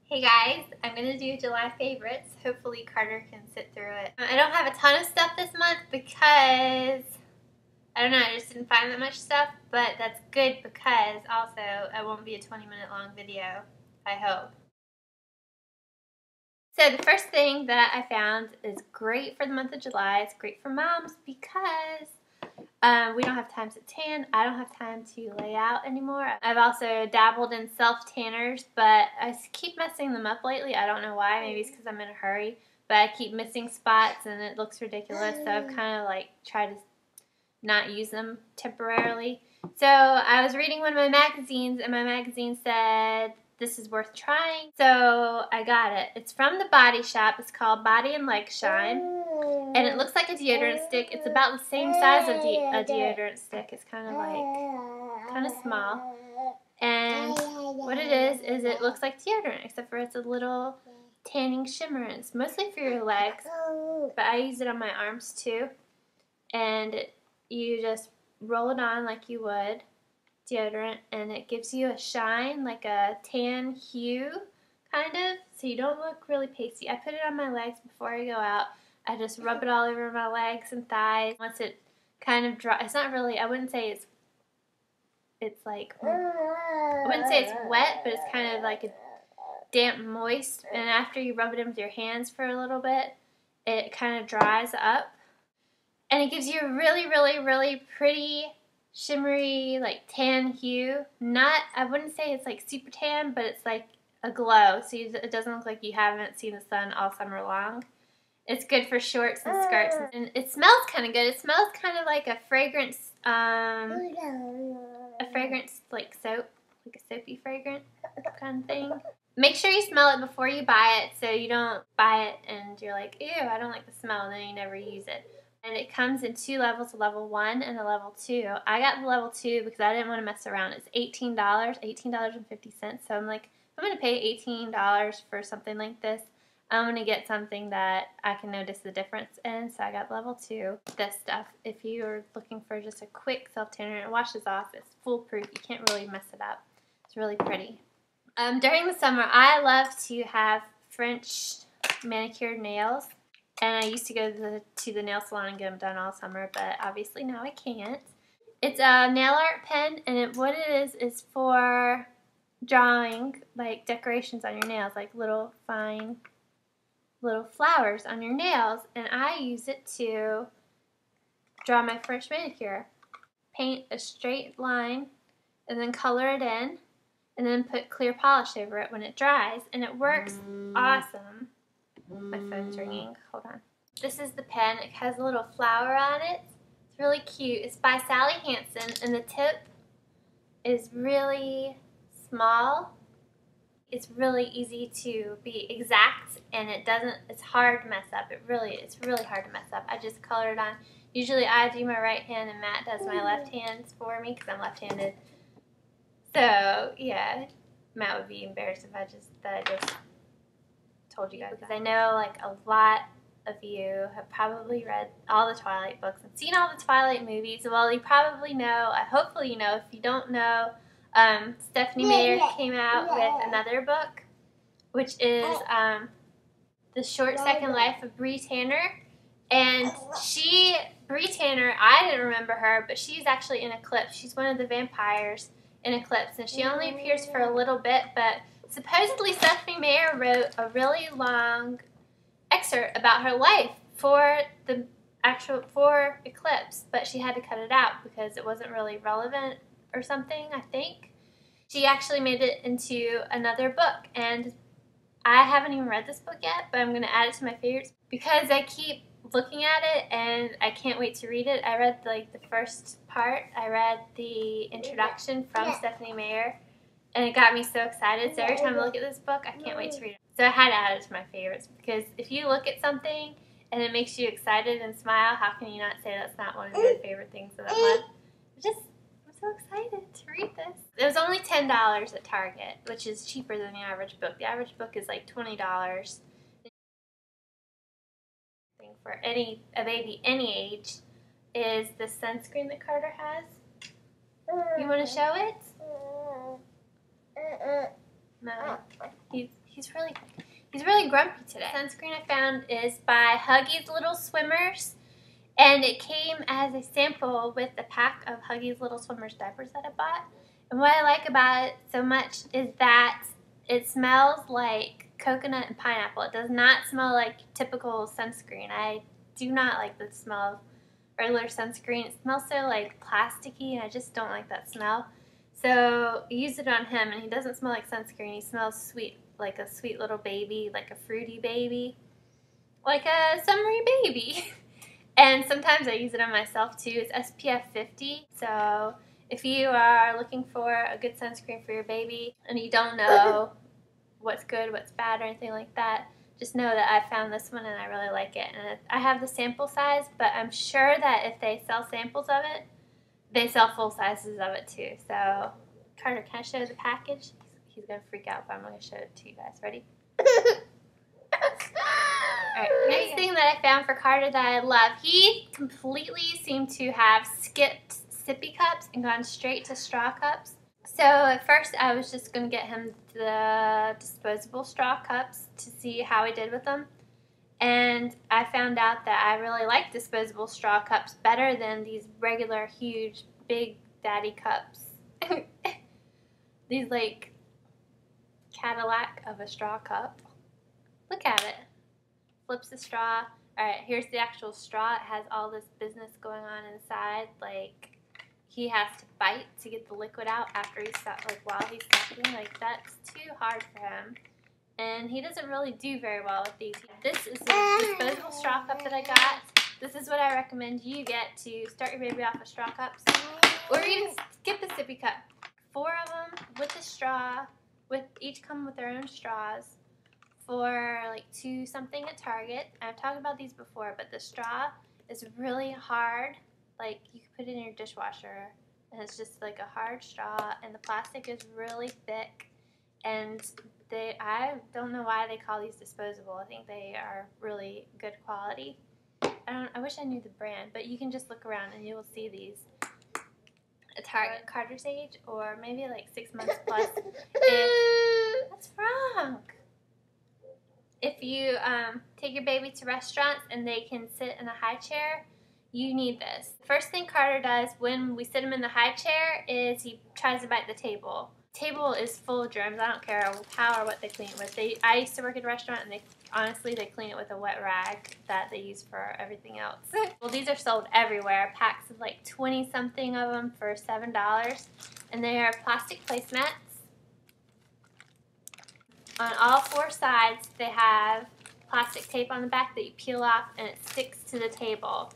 Hey guys, I'm going to do July favorites. Hopefully Carter can sit through it. I don't have a ton of stuff this month because, I don't know, I just didn't find that much stuff, but that's good because also it won't be a 20-minute long video, I hope. So the first thing that I found is great for the month of July. It's great for moms because we don't have time to tan. I don't have time to lay out anymore. I've also dabbled in self-tanners, but I keep messing them up lately. I don't know why. Maybe it's because I'm in a hurry. But I keep missing spots and it looks ridiculous. So I've kind of like tried to not use them temporarily. So I was reading one of my magazines and my magazine said this is worth trying. So I got it. It's from the Body Shop. It's called Body and Leg Shine. And it looks like a deodorant stick. It's about the same size of a deodorant stick. It's kind of small. And what it is it looks like deodorant, except for it's a little tanning shimmer. And it's mostly for your legs, but I use it on my arms too. And you just roll it on like you would deodorant, and it gives you a shine, like a tan hue, kind of, so you don't look really pasty. I put it on my legs before I go out. I just rub it all over my legs and thighs. Once it kind of dry, it's not really, I wouldn't say it's like, I wouldn't say it's wet, but it's kind of like a damp moist, and after you rub it in with your hands for a little bit, it kind of dries up, and it gives you a really, really, really pretty, shimmery, like tan hue. Not, I wouldn't say it's like super tan, but it's like a glow, so it doesn't look like you haven't seen the sun all summer long. It's good for shorts and skirts, and it smells kind of good. It smells kind of like a fragrance like soap, like a soapy fragrance kind of thing. Make sure you smell it before you buy it, so you don't buy it and you're like, ew, I don't like the smell, and then you never use it. And it comes in 2 levels, a level 1 and a level 2. I got the level 2 because I didn't want to mess around. It's $18, $18.50. So I'm like, I'm going to pay $18 for something like this. I'm going to get something that I can notice the difference in. So I got level 2. This stuff, if you're looking for just a quick self-tanner, it washes off. It's foolproof. You can't really mess it up. It's really pretty. During the summer, I love to have French manicured nails. And I used to go to the nail salon and get them done all summer, but obviously now I can't. It's a nail art pen, and what it is for drawing like decorations on your nails, like little fine little flowers on your nails. And I use it to draw my French manicure. Paint a straight line and then color it in, and then put clear polish over it when it dries, and it works awesome. My phone's ringing. Hold on. This is the pen. It has a little flower on it. It's really cute. It's by Sally Hansen, and the tip is really small. It's really easy to be exact, and it's hard to mess up. It's really hard to mess up. I just color it on. Usually I do my right hand and Matt does my left hands for me because I'm left-handed. So yeah, Matt would be embarrassed if I just told you guys, because I know like a lot of you have probably read all the Twilight books and seen all the Twilight movies. Well, you probably know, hopefully you know. If you don't know, Stephanie Meyer came out with another book, which is The Short Second Life of Bree Tanner. And Bree Tanner, I didn't remember her, but she's actually in Eclipse. She's one of the vampires in Eclipse, and she only appears for a little bit, but supposedly Stephanie Meyer wrote a really long excerpt about her life for Eclipse, but she had to cut it out because it wasn't really relevant or something, I think. She actually made it into another book, and I haven't even read this book yet, but I'm going to add it to my favorites because I keep looking at it and I can't wait to read it. I read like the first part. I read the introduction from Stephanie Meyer, and it got me so excited. So every time I look at this book, I can't wait to read it. So I had to add it to my favorites, because if you look at something and it makes you excited and smile, how can you not say that's not one of your favorite things of that month? I'm so excited to read this. It was only $10 at Target, which is cheaper than the average book. The average book is like $20. For a baby any age is the sunscreen that Carter has. You want to show it? No. He's he's really grumpy today. The sunscreen I found is by Huggies Little Swimmers, and it came as a sample with a pack of Huggies Little Swimmers diapers that I bought. And what I like about it so much is that it smells like coconut and pineapple. It does not smell like typical sunscreen. I do not like the smell of regular sunscreen. It smells so like plasticky, and I just don't like that smell. So I used it on him, and he doesn't smell like sunscreen. He smells sweet, like a sweet little baby, like a fruity baby, like a summery baby. And sometimes I use it on myself too. It's SPF 50. So if you are looking for a good sunscreen for your baby and you don't know what's good, what's bad, or anything like that, just know that I found this one and I really like it. And I have the sample size, but I'm sure that if they sell samples of it, they sell full sizes of it too. So, Carter, can I show the package? He's going to freak out, but I'm going to show it to you guys. Ready? Alright, next thing that I found for Carter that I love, he completely seemed to have skipped sippy cups and gone straight to straw cups. So at first I was just going to get him the disposable straw cups to see how he did with them. And I found out that I really like disposable straw cups better than these regular huge big daddy cups. These like Cadillac of a straw cup. Look at it. Flips the straw. Alright, here's the actual straw. It has all this business going on inside. Like, he has to bite to get the liquid out after he's while he's sucking. Like, that's too hard for him. And he doesn't really do very well with these. This is a disposable straw cup that I got. This is what I recommend you get to start your baby off with straw cups. Or even skip the sippy cup. 4 of them with the straw, each come with their own straws, for like $2 something at Target. I've talked about these before, but the straw is really hard. Like, you can put it in your dishwasher, and it's just like a hard straw, and the plastic is really thick. And I don't know why they call these disposable. I think they are really good quality. I wish I knew the brand, but you can just look around and you will see these at Target. Carter's age, or maybe like 6 months plus. What's wrong? If you take your baby to restaurants and they can sit in a high chair, you need this. First thing Carter does when we sit him in the high chair is he tries to bite the table. Table is full of germs. I don't care how or what they clean it with. I used to work at a restaurant, and honestly they clean it with a wet rag that they use for everything else. Well, these are sold everywhere. Packs of like 20 something of them for $7, and they are plastic placemats. On all 4 sides they have plastic tape on the back that you peel off, and it sticks to the table.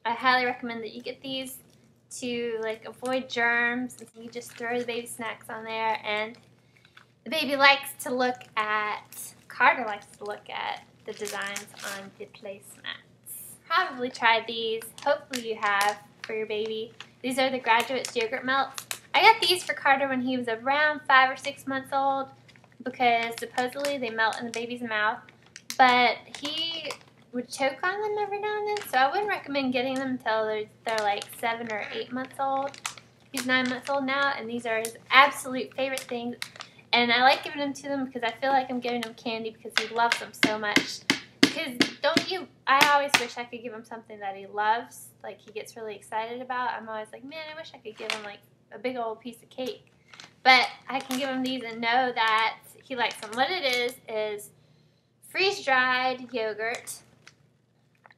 I highly recommend that you get these to like avoid germs. You just throw the baby snacks on there, and the baby likes to look at, Carter likes to look at the designs on the placemats. Probably tried these. Hopefully you have for your baby. These are the Graduates yogurt melts. I got these for Carter when he was around 5 or 6 months old because supposedly they melt in the baby's mouth, but he would choke on them every now and then, so I wouldn't recommend getting them until they're like 7 or 8 months old. He's 9 months old now, and these are his absolute favorite things, and I like giving them to him because I feel like I'm giving him candy because he loves them so much. Because I always wish I could give him something that he loves, like he gets really excited about. I'm always like, man, I wish I could give him like a big old piece of cake. But I can give him these and know that he likes them. What it is freeze-dried yogurt,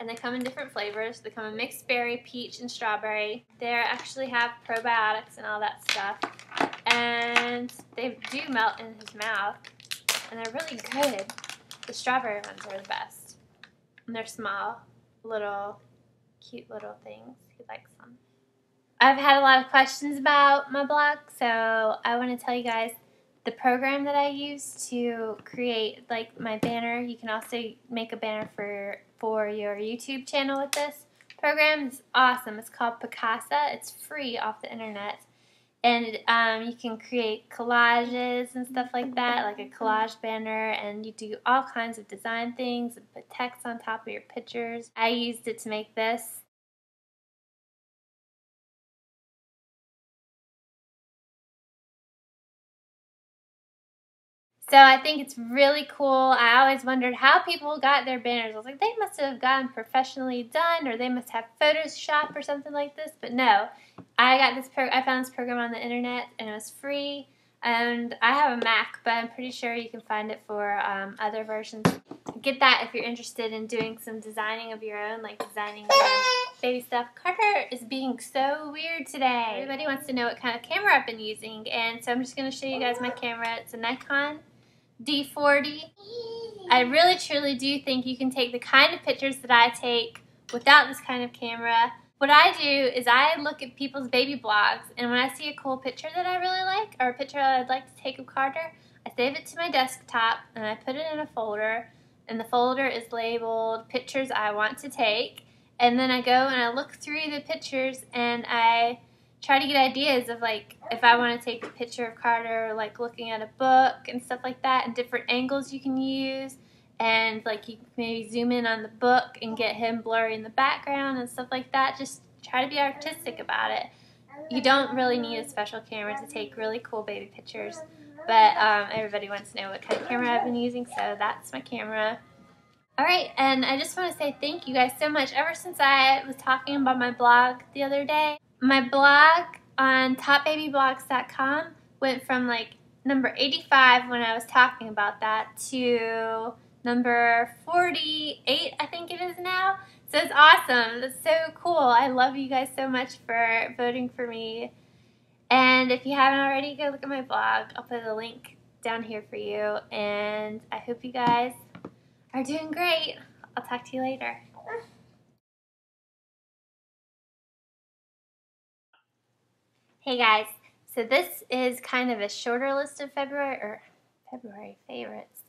and they come in different flavors. They come in mixed berry, peach, and strawberry. They actually have probiotics and all that stuff, and they do melt in his mouth, and they're really good. The strawberry ones are the best, and they're small, little, cute little things. He likes them. I've had a lot of questions about my blog, so I want to tell you guys the program that I use to create like my banner. You can also make a banner for your YouTube channel with this program. It's awesome. It's called Picasa. It's free off the internet. And you can create collages and stuff like that, like a collage banner, and you do all kinds of design things and put text on top of your pictures. I used it to make this. So I think it's really cool. I always wondered how people got their banners. I was like, they must have gotten professionally done, or they must have Photoshop or something like this. But no, I found this program on the internet, and it was free. And I have a Mac, but I'm pretty sure you can find it for other versions. Get that if you're interested in doing some designing of your own, like designing baby stuff. Carter is being so weird today. Everybody wants to know what kind of camera I've been using, and so I'm just going to show you guys my camera. It's a Nikon D40. I really truly do think you can take the kind of pictures that I take without this kind of camera. What I do is I look at people's baby blogs, and when I see a cool picture that I really like, or a picture that I'd like to take of Carter, I save it to my desktop and I put it in a folder, and the folder is labeled pictures I want to take, and then I go and I look through the pictures and I try to get ideas of, like, if I want to take a picture of Carter, like looking at a book and stuff like that, and different angles you can use, and like you can maybe zoom in on the book and get him blurry in the background and stuff like that. Just try to be artistic about it. You don't really need a special camera to take really cool baby pictures, but everybody wants to know what kind of camera I've been using, so that's my camera. Alright, and I just want to say thank you guys so much. Ever since I was talking about my blog the other day, my blog on topbabyblogs.com went from like number 85 when I was talking about that to number 48, I think it is now. So it's awesome. That's so cool. I love you guys so much for voting for me. And if you haven't already, go look at my blog. I'll put a link down here for you. And I hope you guys are doing great. I'll talk to you later. Hey guys, so this is kind of a shorter list of February favorites.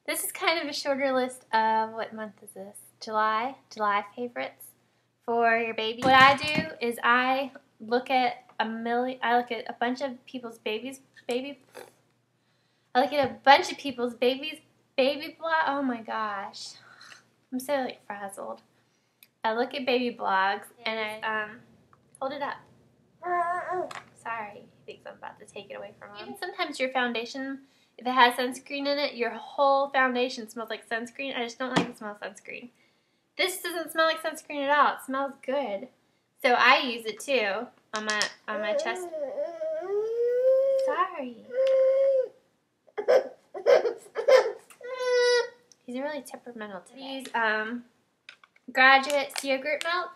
This is kind of a shorter list of, what month is this? July favorites for your baby. What I do is I look at a bunch of people's baby blog. Oh my gosh. I'm so like frazzled. I look at baby blogs and I hold it up. Sorry, he thinks I'm about to take it away from him. Even sometimes your foundation, if it has sunscreen in it, your whole foundation smells like sunscreen. I just don't like the smell of sunscreen. This doesn't smell like sunscreen at all. It smells good. So I use it too on my chest. Sorry. He's really temperamental today. These Graduate's yogurt melts.